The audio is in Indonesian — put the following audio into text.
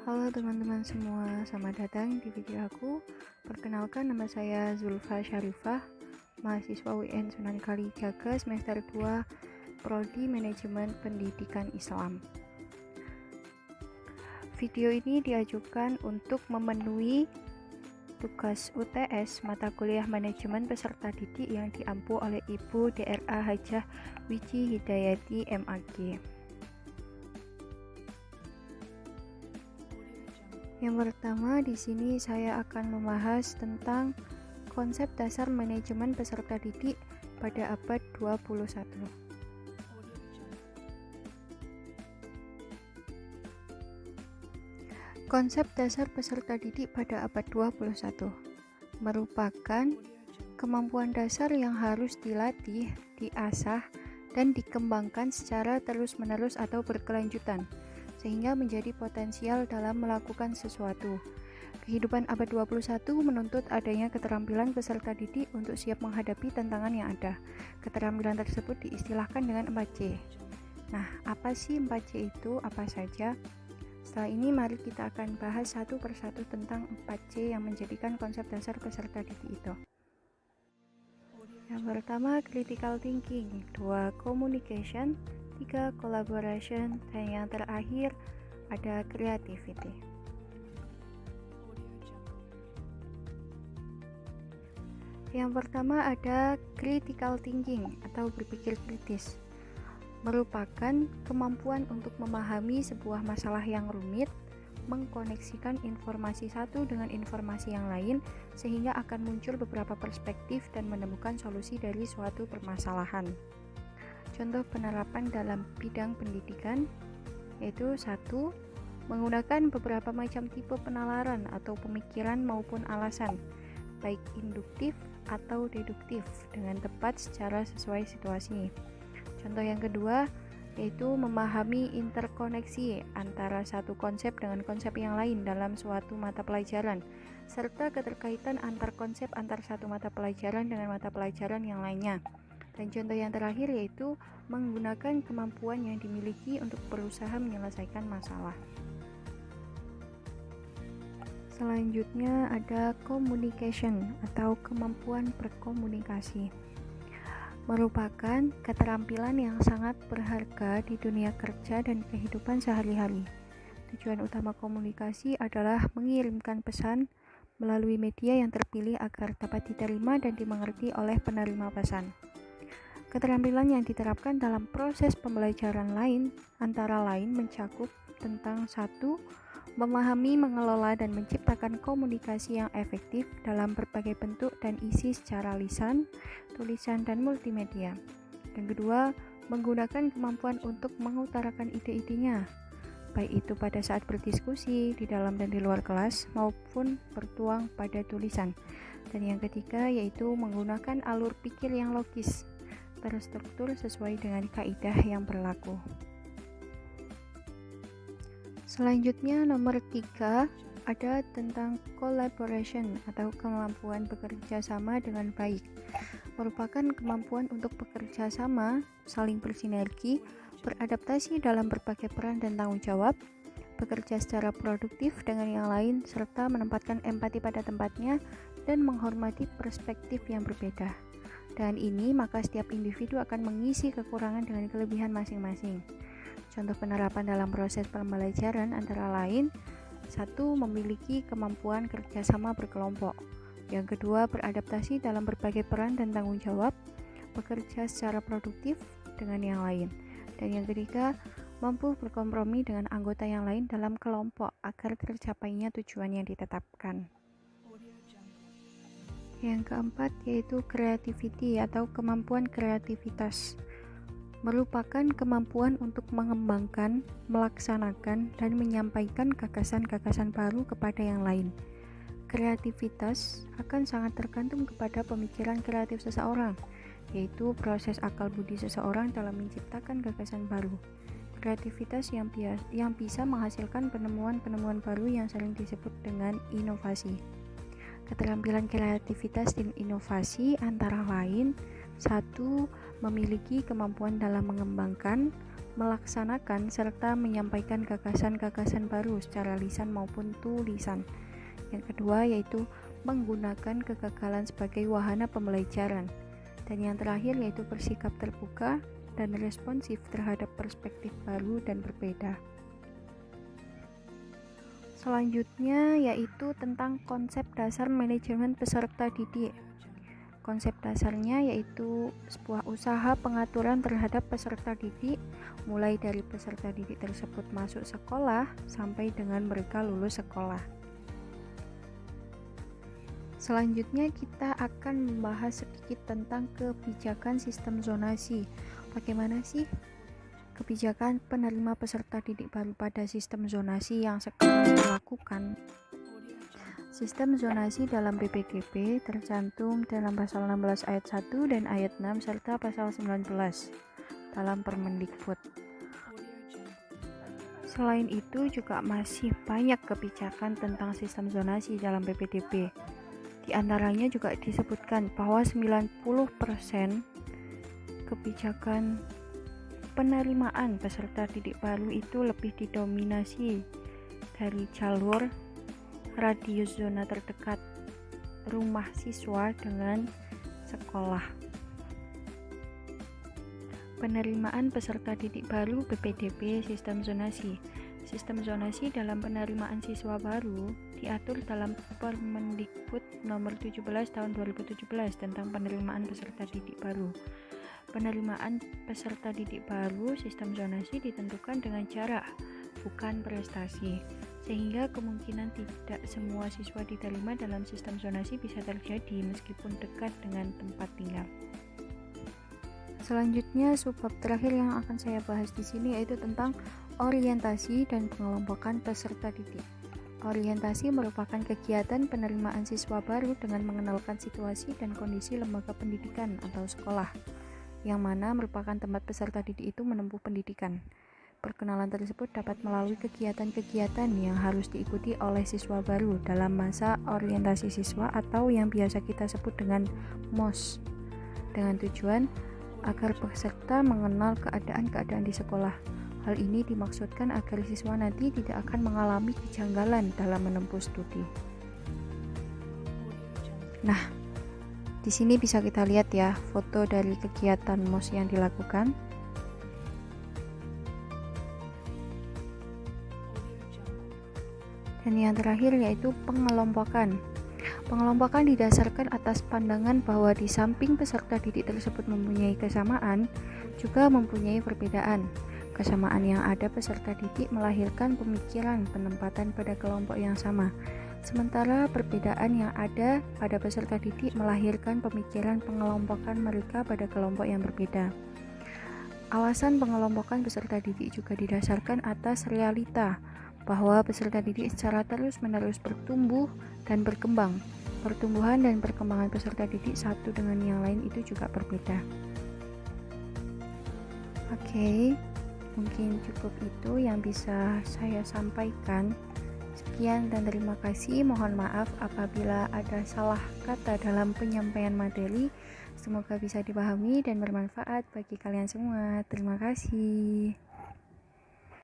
Halo teman-teman semua, selamat datang di video aku. Perkenalkan, nama saya Zulfa Syarifah, mahasiswa UN Sunan Kalijaga semester 2, Prodi Manajemen Pendidikan Islam. Video ini diajukan untuk memenuhi tugas UTS mata kuliah manajemen peserta didik yang diampu oleh Ibu DRA Hajah Wiji Hidayati MAG. Yang pertama, di sini saya akan membahas tentang konsep dasar manajemen peserta didik pada abad 21. Konsep dasar peserta didik pada abad 21 merupakan kemampuan dasar yang harus dilatih, diasah, dan dikembangkan secara terus-menerus atau berkelanjutan, sehingga menjadi potensial dalam melakukan sesuatu. Kehidupan abad 21 menuntut adanya keterampilan peserta didik untuk siap menghadapi tantangan yang ada. Keterampilan tersebut diistilahkan dengan 4C. Nah, apa sih 4C itu? Apa saja? Setelah ini mari kita akan bahas satu persatu tentang 4C yang menjadikan konsep dasar peserta didik itu. Yang pertama, critical thinking, 2, communication, 3, collaboration, dan yang terakhir ada creativity. Yang pertama ada critical thinking atau berpikir kritis, merupakan kemampuan untuk memahami sebuah masalah yang rumit, mengkoneksikan informasi satu dengan informasi yang lain sehingga akan muncul beberapa perspektif dan menemukan solusi dari suatu permasalahan. Contoh penerapan dalam bidang pendidikan yaitu 1. Menggunakan beberapa macam tipe penalaran atau pemikiran maupun alasan, baik induktif atau deduktif, dengan tepat secara sesuai situasi. Contoh yang kedua yaitu memahami interkoneksi antara satu konsep dengan konsep yang lain dalam suatu mata pelajaran, serta keterkaitan antar konsep antar satu mata pelajaran dengan mata pelajaran yang lainnya. Dan contoh yang terakhir yaitu menggunakan kemampuan yang dimiliki untuk berusaha menyelesaikan masalah. Selanjutnya ada communication atau kemampuan berkomunikasi, merupakan keterampilan yang sangat berharga di dunia kerja dan kehidupan sehari-hari. Tujuan utama komunikasi adalah mengirimkan pesan melalui media yang terpilih agar dapat diterima dan dimengerti oleh penerima pesan. Keterampilan yang diterapkan dalam proses pembelajaran lain antara lain mencakup tentang 1. Memahami, mengelola, dan menciptakan komunikasi yang efektif dalam berbagai bentuk dan isi secara lisan, tulisan, dan multimedia. Dan kedua, menggunakan kemampuan untuk mengutarakan ide-idenya, baik itu pada saat berdiskusi di dalam dan di luar kelas maupun bertuang pada tulisan. Dan yang ketiga yaitu menggunakan alur pikir yang logis, terstruktur sesuai dengan kaidah yang berlaku. Selanjutnya nomor 3 ada tentang collaboration atau kemampuan bekerja sama dengan baik, merupakan kemampuan untuk bekerja sama, saling bersinergi, beradaptasi dalam berbagai peran dan tanggung jawab, bekerja secara produktif dengan yang lain, serta menempatkan empati pada tempatnya dan menghormati perspektif yang berbeda. Dengan ini, maka setiap individu akan mengisi kekurangan dengan kelebihan masing-masing. Contoh penerapan dalam proses pembelajaran antara lain 1. Memiliki kemampuan kerjasama berkelompok. Yang kedua, beradaptasi dalam berbagai peran dan tanggung jawab, bekerja secara produktif dengan yang lain. Dan yang ketiga, mampu berkompromi dengan anggota yang lain dalam kelompok agar tercapainya tujuan yang ditetapkan. Yang keempat yaitu creativity atau kemampuan kreativitas, merupakan kemampuan untuk mengembangkan, melaksanakan, dan menyampaikan gagasan-gagasan baru kepada yang lain. Kreativitas akan sangat tergantung kepada pemikiran kreatif seseorang, yaitu proses akal budi seseorang dalam menciptakan gagasan baru. Kreativitas yang bisa menghasilkan penemuan-penemuan baru yang sering disebut dengan inovasi. Keterampilan kreativitas dan inovasi antara lain 1. Memiliki kemampuan dalam mengembangkan, melaksanakan serta menyampaikan gagasan-gagasan baru secara lisan maupun tulisan. Yang kedua yaitu menggunakan kegagalan sebagai wahana pembelajaran. Dan yang terakhir yaitu bersikap terbuka dan responsif terhadap perspektif baru dan berbeda. Selanjutnya yaitu tentang konsep dasar manajemen peserta didik. Konsep dasarnya yaitu sebuah usaha pengaturan terhadap peserta didik, mulai dari peserta didik tersebut masuk sekolah sampai dengan mereka lulus sekolah. Selanjutnya kita akan membahas sedikit tentang kebijakan sistem zonasi. Bagaimana sih kebijakan penerima peserta didik baru pada sistem zonasi yang sekarang dilakukan? Sistem zonasi dalam PPDB tercantum dalam pasal 16 ayat 1 dan ayat 6 serta pasal 19 dalam Permendikbud. Selain itu juga masih banyak kebijakan tentang sistem zonasi dalam PPDB. Di antaranya juga disebutkan bahwa 90% kebijakan penerimaan peserta didik baru itu lebih didominasi dari jalur radius zona terdekat rumah siswa dengan sekolah. Penerimaan peserta didik baru PPDB sistem zonasi. Sistem zonasi dalam penerimaan siswa baru diatur dalam Permendikbud nomor 17 tahun 2017 tentang penerimaan peserta didik baru. Penerimaan peserta didik baru sistem zonasi ditentukan dengan jarak, bukan prestasi, sehingga kemungkinan tidak semua siswa diterima dalam sistem zonasi bisa terjadi meskipun dekat dengan tempat tinggal. Selanjutnya, subbab terakhir yang akan saya bahas di sini yaitu tentang orientasi dan pengelompokan peserta didik. Orientasi merupakan kegiatan penerimaan siswa baru dengan mengenalkan situasi dan kondisi lembaga pendidikan atau sekolah, yang mana merupakan tempat peserta didik itu menempuh pendidikan. Perkenalan tersebut dapat melalui kegiatan-kegiatan yang harus diikuti oleh siswa baru dalam masa orientasi siswa atau yang biasa kita sebut dengan MOS, dengan tujuan agar peserta mengenal keadaan-keadaan di sekolah. Hal ini dimaksudkan agar siswa nanti tidak akan mengalami kejanggalan dalam menempuh studi. Nah, di sini bisa kita lihat ya foto dari kegiatan MOS yang dilakukan. Dan yang terakhir yaitu pengelompokan. Pengelompokan didasarkan atas pandangan bahwa di samping peserta didik tersebut mempunyai kesamaan, juga mempunyai perbedaan. Kesamaan yang ada peserta didik melahirkan pemikiran penempatan pada kelompok yang sama, sementara perbedaan yang ada pada peserta didik melahirkan pemikiran pengelompokan mereka pada kelompok yang berbeda. Alasan pengelompokan peserta didik juga didasarkan atas realita bahwa peserta didik secara terus-menerus bertumbuh dan berkembang. Pertumbuhan dan perkembangan peserta didik satu dengan yang lain itu juga berbeda. Oke, mungkin cukup itu yang bisa saya sampaikan. Sekian dan terima kasih. Mohon maaf apabila ada salah kata dalam penyampaian materi. Semoga bisa dipahami dan bermanfaat bagi kalian semua. Terima kasih.